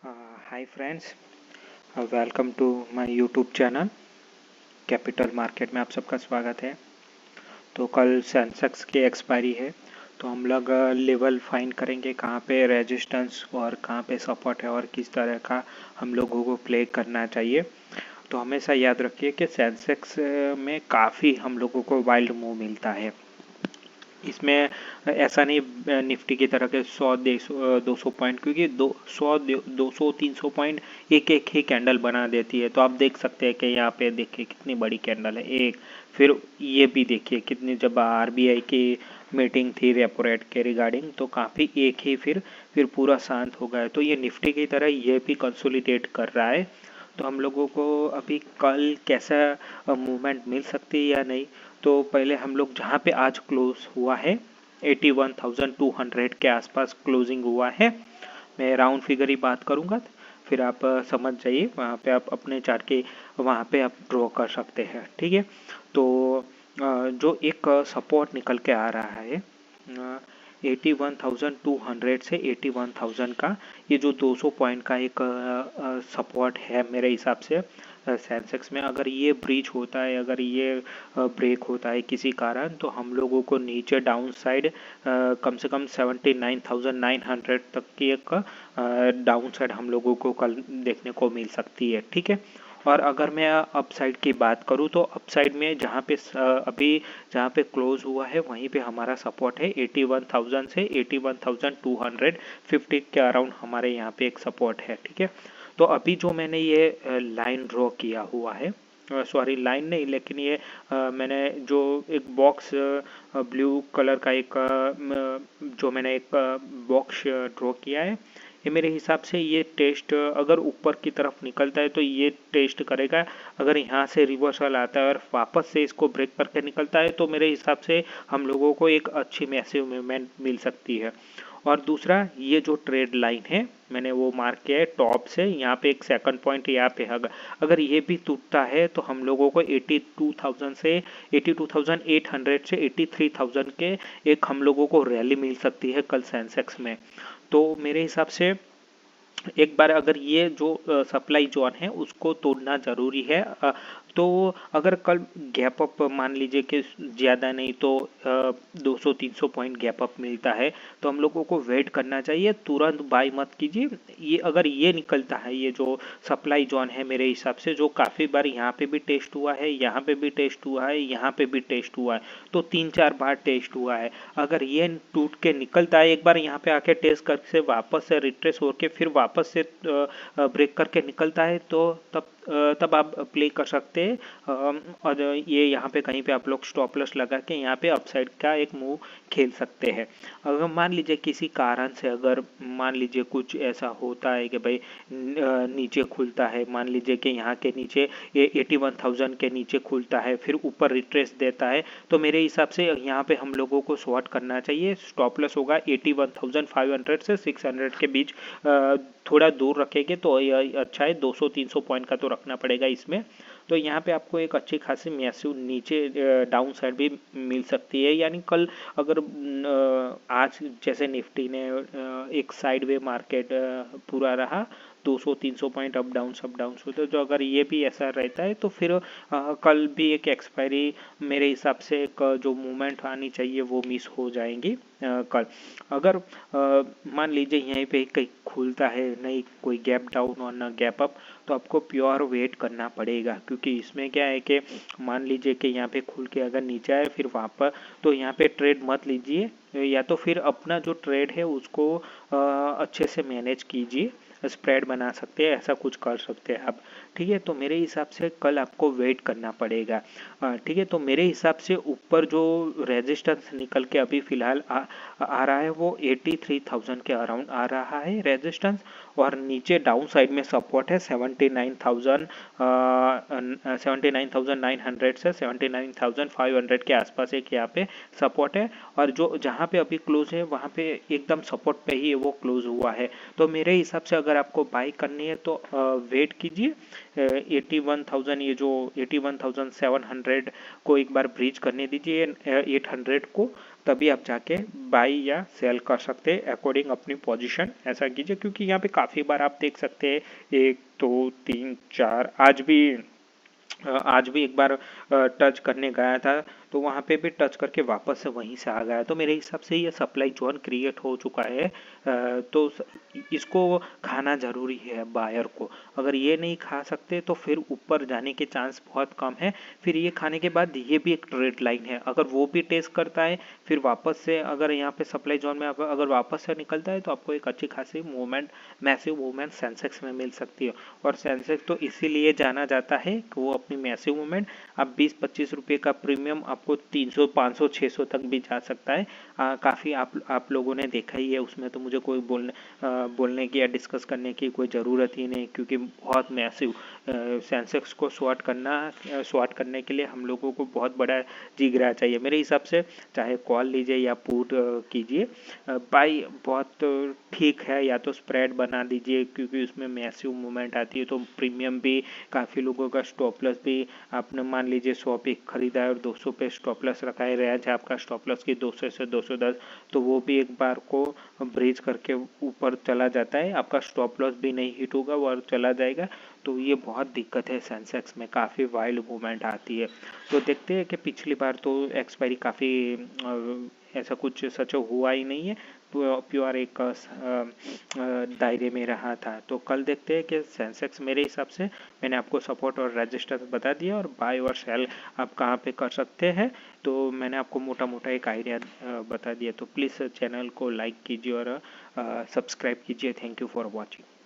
Hi friends, welcome to my YouTube channel capital market में आप सबका स्वागत है। तो कल सेंसेक्स की एक्सपायरी है, तो हम लोग लेवल फाइंड करेंगे कहाँ पे रेजिस्टेंस और कहाँ पे सपोर्ट है और किस तरह का हम लोगों को प्ले करना चाहिए। तो हमेशा याद रखिए कि सेंसेक्स में काफ़ी हम लोगों को वाइल्ड मूव मिलता है। इसमें ऐसा नहीं निफ्टी की तरह के 100 200 पॉइंट, क्योंकि 200 300 पॉइंट एक एक ही कैंडल बना देती है। तो आप देख सकते हैं कि यहाँ पे देखिए कितनी बड़ी कैंडल है एक। फिर ये भी देखिए कितनी, जब आरबीआई की मीटिंग थी रेपो रेट के रिगार्डिंग, तो काफ़ी एक ही फिर पूरा शांत हो गया। तो ये निफ्टी की तरह ये भी कंसोलिडेट कर रहा है। तो हम लोगों को अभी कल कैसा मूवमेंट मिल सकती है या नहीं, तो पहले हम लोग जहाँ पे आज क्लोज हुआ है 81,200 के आसपास क्लोजिंग हुआ है। मैं राउंड फिगर ही बात करूँगा, फिर आप समझ जाइए, वहाँ पे आप अपने चार्ट के वहाँ पे आप ड्रॉ कर सकते हैं। ठीक है। तो जो एक सपोर्ट निकल के आ रहा है 81,200 से 81,000 का, ये जो 200 पॉइंट का एक सपोर्ट है मेरे हिसाब से सेंसेक्स में। अगर ये ब्रीच होता है, अगर ये ब्रेक होता है किसी कारण, तो हम लोगों को नीचे डाउन साइड कम से कम 79,900 तक की एक डाउन साइड हम लोगों को कल देखने को मिल सकती है। ठीक है। और अगर मैं अप साइड की बात करूँ, तो अप साइड में जहाँ पे अभी जहाँ पे क्लोज हुआ है वहीं पे हमारा सपोर्ट है 81,000 से 81,250 के अराउंड हमारे यहाँ पे एक सपोर्ट है। ठीक है। तो अभी जो मैंने ये लाइन ड्रॉ किया हुआ है, सॉरी लाइन नहीं, लेकिन ये मैंने जो एक बॉक्स ब्लू कलर का एक जो मैंने एक बॉक्स ड्रॉ किया है, ये मेरे हिसाब से ये टेस्ट अगर ऊपर की तरफ निकलता है तो ये टेस्ट करेगा। अगर यहाँ से रिवर्सल आता है और वापस से इसको ब्रेक करके निकलता है, तो मेरे हिसाब से हम लोगों को एक अच्छी मैसिव मूवमेंट मिल सकती है। और दूसरा, ये जो ट्रेड लाइन है मैंने वो मार्क किया है टॉप से, यहाँ पे एक सेकंड पॉइंट यहाँ पे अगर ये भी टूटता है तो हम लोगों को 82,000 से 82,800 से 83,000 के एक हम लोगों को रैली मिल सकती है कल सेंसेक्स में। तो मेरे हिसाब से एक बार अगर ये जो सप्लाई जोन है उसको तोड़ना ज़रूरी है। तो अगर कल गैप अप मान लीजिए कि ज़्यादा नहीं तो 200 300 पॉइंट गैप अप मिलता है, तो हम लोगों को वेट करना चाहिए, तुरंत बाय मत कीजिए। ये अगर ये निकलता है, ये जो सप्लाई जोन है मेरे हिसाब से, जो काफ़ी बार यहाँ पे भी टेस्ट हुआ है, यहाँ पे भी टेस्ट हुआ है, यहाँ पे भी टेस्ट हुआ है, तो 3 4 बार टेस्ट हुआ है। अगर ये टूट के निकलता है, एक बार यहाँ पे आके टेस्ट करके वापस से रिट्रेस होके फिर वापस से ब्रेक करके निकलता है, तो तब आप प्ले कर सकते हैं। और ये यहाँ पे कहीं पे आप लोग स्टॉप लॉस लगा के यहाँ पे अपसाइड का एक मूव खेल सकते हैं। अगर मान लीजिए किसी कारण से, अगर मान लीजिए कुछ ऐसा होता है कि भाई नीचे खुलता है, मान लीजिए कि यहाँ के नीचे ये 81,000 के नीचे खुलता है, फिर ऊपर रिट्रेस देता है, तो मेरे हिसाब से यहाँ पे हम लोगों को शॉर्ट करना चाहिए। स्टॉप लॉस होगा 81,500 से 600 के बीच, थोड़ा दूर रखेंगे तो यह अच्छा है। 200 300 पॉइंट का तो रखना पड़ेगा इसमें। तो यहाँ पे आपको एक अच्छी खासी मैसिव नीचे डाउन साइड भी मिल सकती है। यानी कल अगर आज जैसे निफ्टी ने एक साइडवे मार्केट पूरा रहा, 200 300 पॉइंट अप डाउन होते, तो अगर ये भी ऐसा रहता है तो फिर कल भी एक एक्सपायरी मेरे हिसाब से जो मूवमेंट आनी चाहिए वो मिस हो जाएंगी कल। अगर मान लीजिए यहीं पे कहीं खुलता है, नहीं कोई गैप डाउन और ना गैप अप, तो आपको प्योर वेट करना पड़ेगा, क्योंकि इसमें क्या है कि मान लीजिए कि यहाँ पे खुल के अगर नीचे आए फिर वापस, तो यहाँ पे ट्रेड मत लीजिए, या तो फिर अपना जो ट्रेड है उसको अच्छे से मैनेज कीजिए, स्प्रेड बना सकते हैं, ऐसा कुछ कर सकते हैं आप। ठीक है। तो मेरे हिसाब से कल आपको वेट करना पड़ेगा। ठीक है। तो मेरे हिसाब से ऊपर जो रेजिस्टेंस निकल के अभी फिलहाल आ रहा है वो 83,000 के अराउंड आ रहा है रेजिस्टेंस, और नीचे डाउन साइड में सपोर्ट है 79,900 से 79,500 के आसपास एक यहाँ पे सपोर्ट है। और जो जहाँ पे अभी क्लोज है वहाँ पे एकदम सपोर्ट पे ही वो क्लोज हुआ है। तो मेरे हिसाब से अगर आपको बाई करनी है तो वेट कीजिए। 81,000, ये जो 81,700 को एक बार ब्रीच करने दीजिए 800 को, तभी आप जाके बाई या सेल कर सकते हैं अकॉर्डिंग अपनी पोजीशन। ऐसा कीजिए, क्योंकि यहाँ पे काफ़ी बार आप देख सकते हैं 1 2 3 4, आज भी एक बार टच करने गया था तो वहाँ पे भी टच करके वापस से वहीं से आ गया। तो मेरे हिसाब से ये सप्लाई जोन क्रिएट हो चुका है। तो इसको खाना ज़रूरी है बायर को। अगर ये नहीं खा सकते तो फिर ऊपर जाने के चांस बहुत कम है। फिर ये खाने के बाद ये भी एक ट्रेड लाइन है, अगर वो भी टेस्ट करता है फिर वापस से अगर यहाँ पे सप्लाई जोन में अगर वापस से निकलता है तो आपको एक अच्छी खासी मूवमेंट, मैसिव मूवमेंट सेंसेक्स में मिल सकती है। और सेंसेक्स तो इसीलिए जाना जाता है कि वो अपनी मैसिव मूवमेंट, अब 20-25 रुपये का प्रीमियम आपको 300 500 600 तक भी जा सकता है। काफ़ी आप लोगों ने देखा ही है, उसमें तो मुझे कोई बोलने की या डिस्कस करने की कोई ज़रूरत ही नहीं, क्योंकि बहुत मैसिव सेंसेक्स को शॉर्ट करने के लिए हम लोगों को बहुत बड़ा जिगरा चाहिए मेरे हिसाब से। चाहे कॉल लीजिए या पुट कीजिए, बाई बहुत ठीक है, या तो स्प्रेड बना दीजिए क्योंकि उसमें मैसिव मूवमेंट आती है तो प्रीमियम भी, काफ़ी लोगों का स्टॉप लॉस भी, आपने मान लीजिए 100 पे खरीदा है और 200 पे स्टॉप लॉस रखा है, रेंज है आपका स्टॉप लॉस की 200 से 210, तो वो भी एक बार को ब्रीच करके ऊपर चला जाता है, आपका स्टॉप लॉस भी नहीं हिट होगा वो चला जाएगा। तो ये बहुत दिक्कत है, सेंसेक्स में काफ़ी वाइल्ड मूवमेंट आती है। तो देखते हैं कि पिछली बार तो एक्सपायरी काफ़ी ऐसा कुछ सच हुआ ही नहीं है, प्योर एक दायरे में रहा था। तो कल देखते हैं कि सेंसेक्स, मेरे हिसाब से मैंने आपको सपोर्ट और रजिस्टर बता दिया और बाय और सेल आप कहाँ पे कर सकते हैं, तो मैंने आपको मोटा मोटा एक आइडिया बता दिया। तो प्लीज़ चैनल को लाइक कीजिए और सब्सक्राइब कीजिए। Thank you for watching.